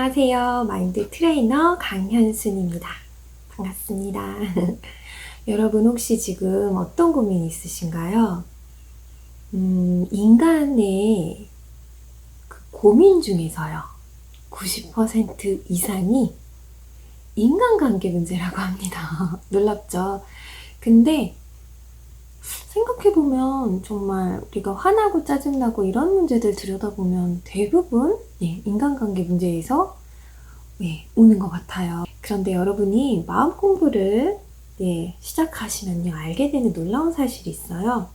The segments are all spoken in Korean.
안녕하세요. 마인드 트레이너 강현순입니다. 반갑습니다. 여러분 혹시 지금 어떤 고민이 있으신가요? 인간의 그 고민 중에서요. 90% 이상이 인간관계 문제라고 합니다. 놀랍죠? 근데 생각해보면 정말 우리가 화나고 짜증나고 이런 문제들 들여다보면 대부분 인간관계 문제에서 오는 것 같아요. 그런데 여러분이 마음 공부를 시작하시면요 알게 되는 놀라운 사실이 있어요.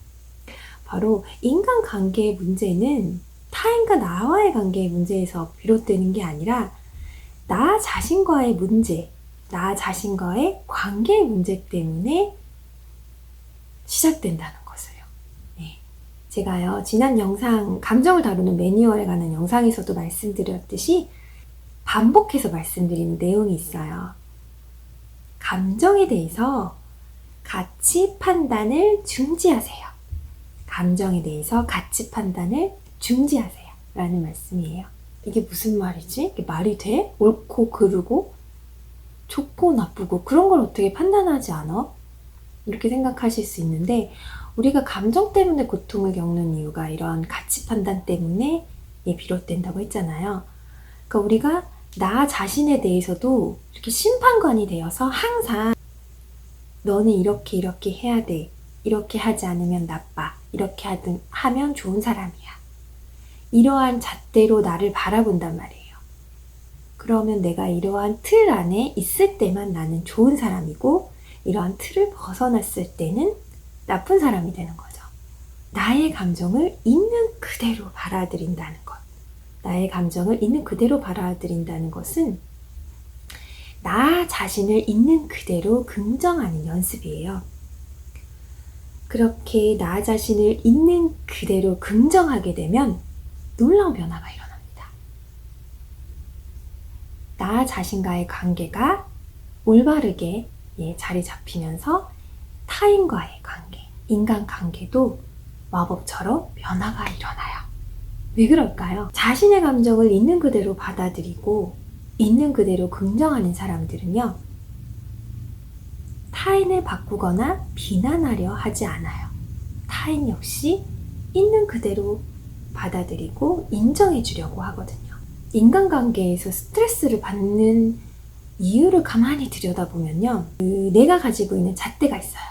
바로 인간관계의 문제는 타인과 나와의 관계의 문제에서 비롯되는 게 아니라 나 자신과의 문제, 나 자신과의 관계의 문제 때문에 시작된다는 것을요. 제가요 지난 영상 감정을 다루는 매뉴얼에 관한 영상에서도 말씀드렸듯이 반복해서 말씀드리는 내용이 있어요. 감정에 대해서 가치 판단을 중지하세요. 감정에 대해서 가치 판단을 중지하세요. 라는 말씀이에요. 이게 무슨 말이지? 이게 말이 돼? 옳고 그르고 좋고 나쁘고 그런 걸 어떻게 판단하지 않아? 이렇게 생각하실 수 있는데 우리가 감정 때문에 고통을 겪는 이유가 이런 가치 판단 때문에 비롯된다고 했잖아요. 그러니까 우리가 나 자신에 대해서도 이렇게 심판관이 되어서 항상 너는 이렇게 해야 돼. 이렇게 하지 않으면 나빠. 이렇게 하면 좋은 사람이야. 이러한 잣대로 나를 바라본단 말이에요. 그러면 내가 이러한 틀 안에 있을 때만 나는 좋은 사람이고 이러한 틀을 벗어났을 때는 나쁜 사람이 되는 거죠. 나의 감정을 있는 그대로 받아들인다는 것. 나의 감정을 있는 그대로 받아들인다는 것은 나 자신을 있는 그대로 긍정하는 연습이에요. 그렇게 나 자신을 있는 그대로 긍정하게 되면 놀라운 변화가 일어납니다. 나 자신과의 관계가 올바르게 자리 잡히면서 타인과의 관계, 인간관계도 마법처럼 변화가 일어나요. 왜 그럴까요? 자신의 감정을 있는 그대로 받아들이고 있는 그대로 긍정하는 사람들은요 타인을 바꾸거나 비난하려 하지 않아요. 타인 역시 있는 그대로 받아들이고 인정해 주려고 하거든요. 인간관계에서 스트레스를 받는 이유를 가만히 들여다보면요 내가 가지고 있는 잣대가 있어요.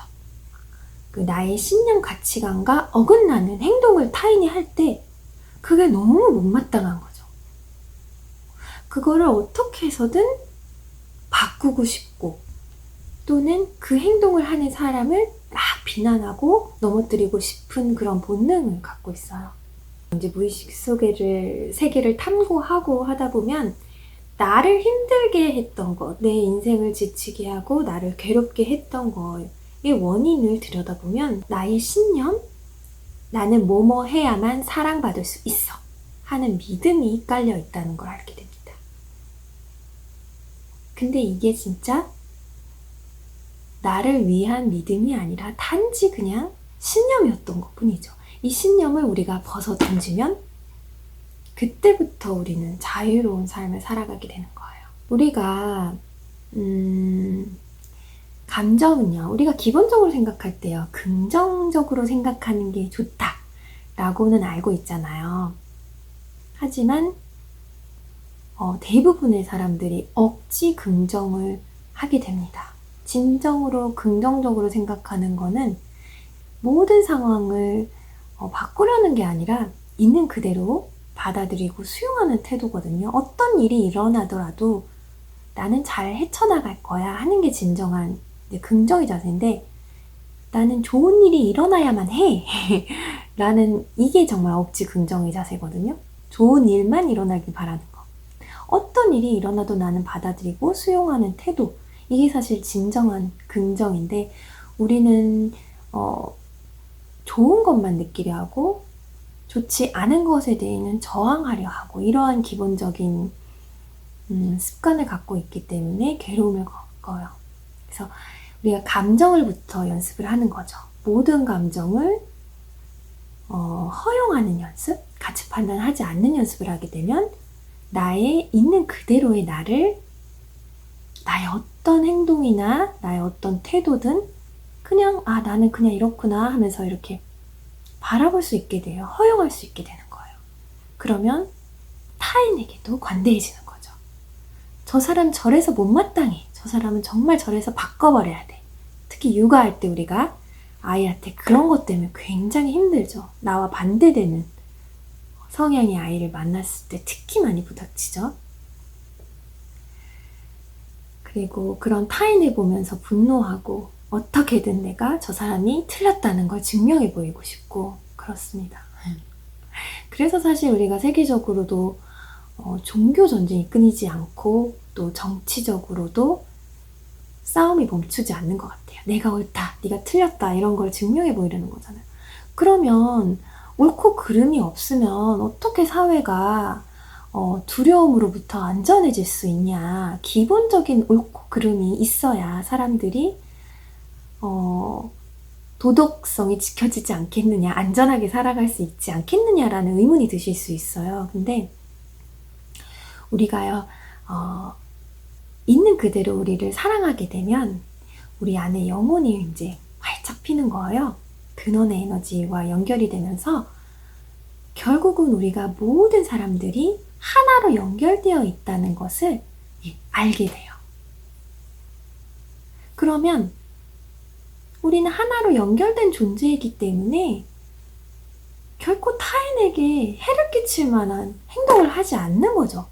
나의 신념 가치관과 어긋나는 행동을 타인이 할 때 그게 너무 못마땅한 거죠. 그거를 어떻게 해서든 바꾸고 싶고 또는 그 행동을 하는 사람을 막 비난하고 넘어뜨리고 싶은 그런 본능을 갖고 있어요. 이제 무의식 세계를 탐구하고 하다 보면 나를 힘들게 했던 것, 내 인생을 지치게 하고 나를 괴롭게 했던 거의 원인을 들여다보면 나의 신념, 나는 뭐뭐 해야만 사랑받을 수 있어 하는 믿음이 깔려 있다는 걸 알게 됩니다. 근데 이게 진짜 나를 위한 믿음이 아니라 단지 그냥 신념이었던 것 뿐이죠. 이 신념을 우리가 벗어 던지면 그때부터 우리는 자유로운 삶을 살아가게 되는 거예요. 우리가 감정은요, 우리가 기본적으로 생각할 때요, 긍정적으로 생각하는 게 좋다라고는 알고 있잖아요. 하지만 대부분의 사람들이 억지 긍정을 하게 됩니다. 진정으로 긍정적으로 생각하는 거는 모든 상황을 바꾸려는 게 아니라 있는 그대로 받아들이고 수용하는 태도거든요. 어떤 일이 일어나더라도 나는 잘 헤쳐나갈 거야 하는 게 진정한 긍정의 자세인데 나는 좋은 일이 일어나야만 해 라는 이게 정말 억지 긍정의 자세거든요. 좋은 일만 일어나길 바라는 거. 어떤 일이 일어나도 나는 받아들이고 수용하는 태도, 이게 사실 진정한 긍정인데 우리는 좋은 것만 느끼려 하고 좋지 않은 것에 대해서는 저항하려 하고 이러한 기본적인 습관을 갖고 있기 때문에 괴로움을 겪어요. 그래서 우리가 감정을부터 연습을 하는 거죠. 모든 감정을 허용하는 연습, 가치 판단하지 않는 연습을 하게 되면 나의 있는 그대로의 나를 나의 어떤 행동이나 나의 어떤 태도든 그냥 나는 그냥 이렇구나 하면서 이렇게 바라볼 수 있게 돼요. 허용할 수 있게 되는 거예요. 그러면 타인에게도 관대해지는 거죠. 저 사람 저래서 못마땅해. 저 사람은 정말 저래서 바꿔버려야 돼. 특히 육아할 때 우리가 아이한테 그런 것 때문에 굉장히 힘들죠. 나와 반대되는 성향의 아이를 만났을 때 특히 많이 부닥치죠. 그리고 그런 타인을 보면서 분노하고 어떻게든 내가 저 사람이 틀렸다는 걸 증명해 보이고 싶고 그렇습니다. 그래서 사실 우리가 세계적으로도 종교 전쟁이 끊이지 않고 또 정치적으로도 싸움이 멈추지 않는 것 같아요. 내가 옳다, 네가 틀렸다 이런 걸 증명해 보이려는 거잖아요. 그러면 옳고 그름이 없으면 어떻게 사회가 두려움으로부터 안전해질 수 있냐. 기본적인 옳고 그름이 있어야 사람들이 도덕성이 지켜지지 않겠느냐, 안전하게 살아갈 수 있지 않겠느냐라는 의문이 드실 수 있어요. 근데 우리가요, 있는 그대로 우리를 사랑하게 되면 우리 안에 영혼이 이제 활짝 피는 거예요. 근원의 에너지와 연결이 되면서 결국은 우리가 모든 사람들이 하나로 연결되어 있다는 것을 알게 돼요. 그러면 우리는 하나로 연결된 존재이기 때문에 결코 타인에게 해를 끼칠 만한 행동을 하지 않는 거죠.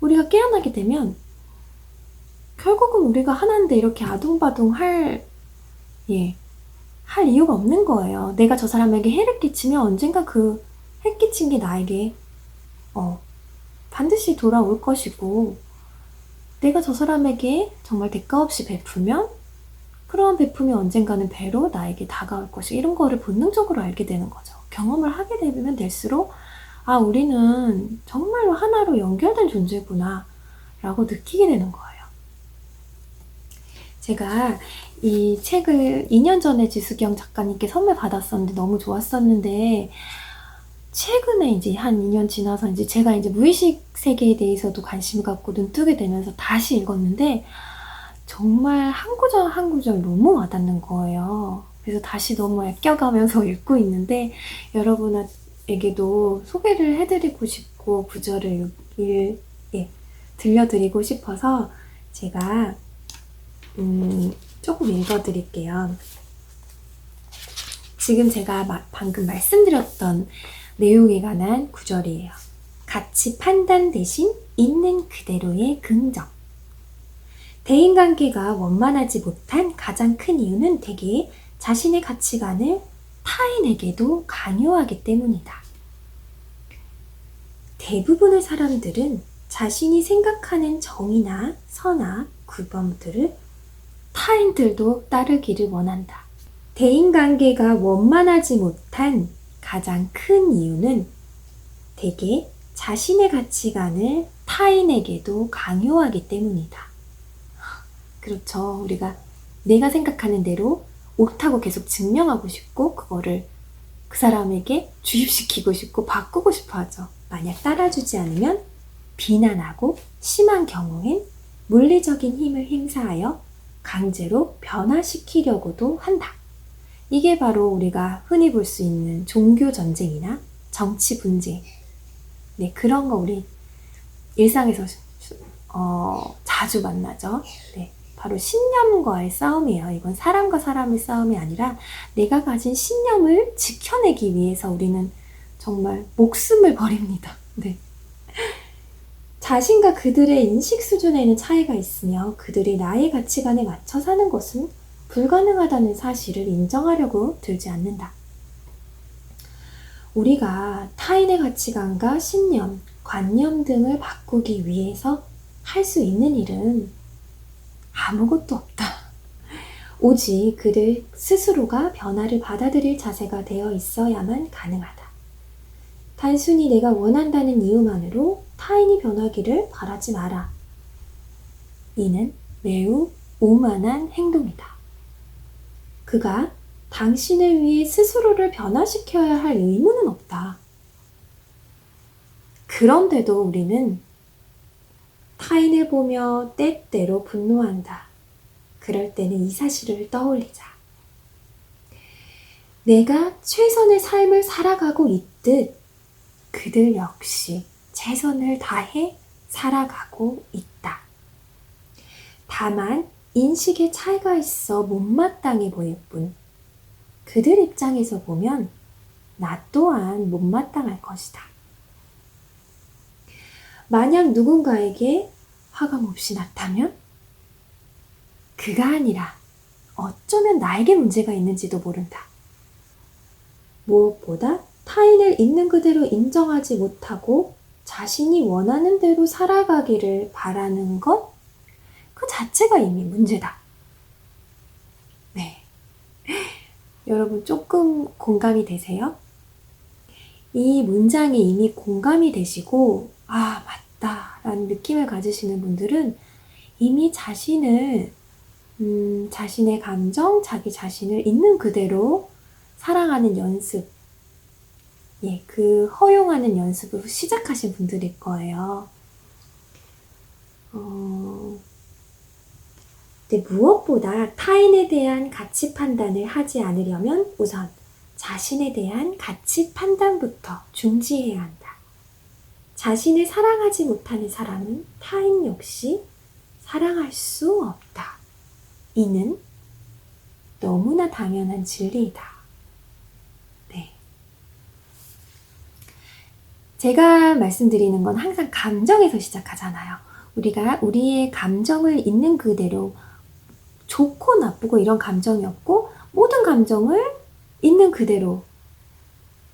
우리가 깨어나게 되면 결국은 우리가 하나인데 이렇게 아둥바둥 할 이유가 없는 거예요. 내가 저 사람에게 해를 끼치면 언젠가 그 해 끼친 게 나에게 반드시 돌아올 것이고, 내가 저 사람에게 정말 대가 없이 베풀면 그런 베품이 언젠가는 배로 나에게 다가올 것이고, 이런 거를 본능적으로 알게 되는 거죠. 경험을 하게 되면 될수록 우리는 정말로 하나로 연결된 존재구나 라고 느끼게 되는 거예요. 제가 이 책을 2년 전에 지수경 작가님께 선물 받았었는데 너무 좋았었는데, 최근에 이제 한 2년 지나서 이제 제가 이제 무의식 세계에 대해서도 관심 갖고 눈뜨게 되면서 다시 읽었는데 정말 한 구절 한 구절 너무 와닿는 거예요. 그래서 다시 너무 아껴가면서 읽고 있는데 여러분에게도 소개를 해드리고 싶고 구절을 들려드리고 싶어서 제가 조금 읽어드릴게요. 지금 제가 방금 말씀드렸던 내용에 관한 구절이에요. 가치 판단 대신 있는 그대로의 긍정. 대인관계가 원만하지 못한 가장 큰 이유는 대개 자신의 가치관을 타인에게도 강요하기 때문이다. 대부분의 사람들은 자신이 생각하는 정의나 선악, 규범들을 타인들도 따르기를 원한다. 대인관계가 원만하지 못한 가장 큰 이유는 대개 자신의 가치관을 타인에게도 강요하기 때문이다. 그렇죠. 우리가 내가 생각하는 대로 옳다고 계속 증명하고 싶고 그거를 그 사람에게 주입시키고 싶고 바꾸고 싶어 하죠. 만약 따라주지 않으면 비난하고 심한 경우엔 물리적인 힘을 행사하여 강제로 변화시키려고도 한다. 이게 바로 우리가 흔히 볼 수 있는 종교 전쟁이나 정치 분쟁, 그런 거 우리 일상에서 자주 만나죠. 바로 신념과의 싸움이에요. 이건 사람과 사람의 싸움이 아니라 내가 가진 신념을 지켜내기 위해서 우리는 정말 목숨을 버립니다. 자신과 그들의 인식 수준에는 차이가 있으며 그들이 나의 가치관에 맞춰 사는 것은 불가능하다는 사실을 인정하려고 들지 않는다. 우리가 타인의 가치관과 신념, 관념 등을 바꾸기 위해서 할 수 있는 일은 아무것도 없다. 오직 그들 스스로가 변화를 받아들일 자세가 되어 있어야만 가능하다. 단순히 내가 원한다는 이유만으로 타인이 변하기를 바라지 마라. 이는 매우 오만한 행동이다. 그가 당신을 위해 스스로를 변화시켜야 할 의무는 없다. 그런데도 우리는 타인을 보며 때때로 분노한다. 그럴 때는 이 사실을 떠올리자. 내가 최선의 삶을 살아가고 있듯 그들 역시 최선을 다해 살아가고 있다. 다만 인식의 차이가 있어 못마땅해 보일 뿐 그들 입장에서 보면 나 또한 못마땅할 것이다. 만약 누군가에게 화가 몹시 났다면 그가 아니라 어쩌면 나에게 문제가 있는지도 모른다. 무엇보다 타인을 있는 그대로 인정하지 못하고 자신이 원하는 대로 살아가기를 바라는 것, 그 자체가 이미 문제다. 네. 여러분 조금 공감이 되세요? 이 문장이 이미 공감이 되시고 아 맞다 라는 느낌을 가지시는 분들은 이미 자신의 감정, 자기 자신을 있는 그대로 사랑하는 연습, 그 허용하는 연습을 시작하신 분들일 거예요. 근데 무엇보다 타인에 대한 가치 판단을 하지 않으려면 우선 자신에 대한 가치 판단부터 중지해야 한다. 자신을 사랑하지 못하는 사람은 타인 역시 사랑할 수 없다. 이는 너무나 당연한 진리이다. 네. 제가 말씀드리는 건 항상 감정에서 시작하잖아요. 우리가 우리의 감정을 있는 그대로 좋고 나쁘고 이런 감정이 없고 모든 감정을 있는 그대로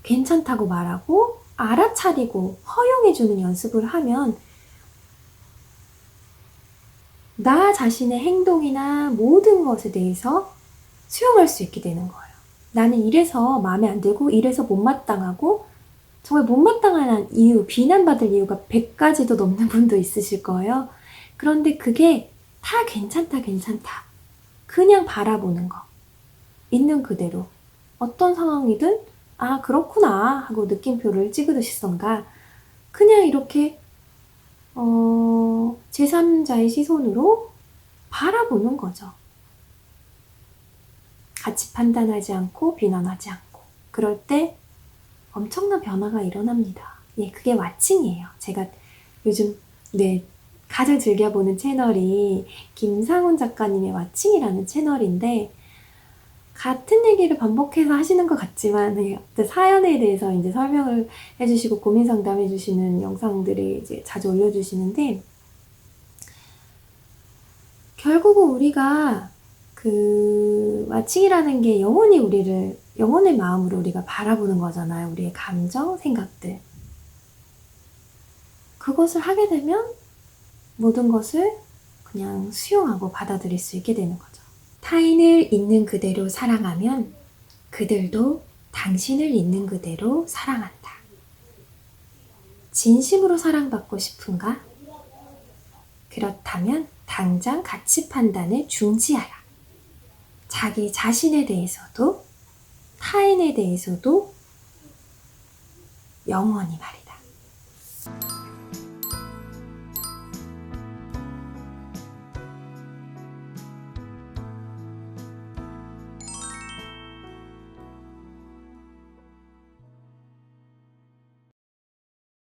괜찮다고 말하고 알아차리고 허용해주는 연습을 하면 나 자신의 행동이나 모든 것에 대해서 수용할 수 있게 되는 거예요. 나는 이래서 마음에 안 들고 이래서 못마땅하고 정말 못마땅한 이유, 비난받을 이유가 100가지도 넘는 분도 있으실 거예요. 그런데 그게 다 괜찮다. 그냥 바라보는 거. 있는 그대로. 어떤 상황이든 아 그렇구나 하고 느낌표를 찍으시던가 그냥 이렇게 제3자의 시선으로 바라보는 거죠. 같이 판단하지 않고 비난하지 않고 그럴 때 엄청난 변화가 일어납니다. 그게 왓칭이에요. 제가 요즘 가장 즐겨보는 채널이 김상훈 작가님의 왓칭이라는 채널인데 같은 얘기를 반복해서 하시는 것 같지만 사연에 대해서 이제 설명을 해주시고 고민 상담해 주시는 영상들을 이제 자주 올려주시는데 결국은 우리가 그 왓칭이라는 게 영혼의 마음으로 우리가 바라보는 거잖아요. 우리의 감정, 생각들. 그것을 하게 되면 모든 것을 그냥 수용하고 받아들일 수 있게 되는 거죠. 타인을 있는 그대로 사랑하면 그들도 당신을 있는 그대로 사랑한다. 진심으로 사랑받고 싶은가? 그렇다면 당장 가치 판단을 중지하라. 자기 자신에 대해서도 타인에 대해서도 영원히 말이다.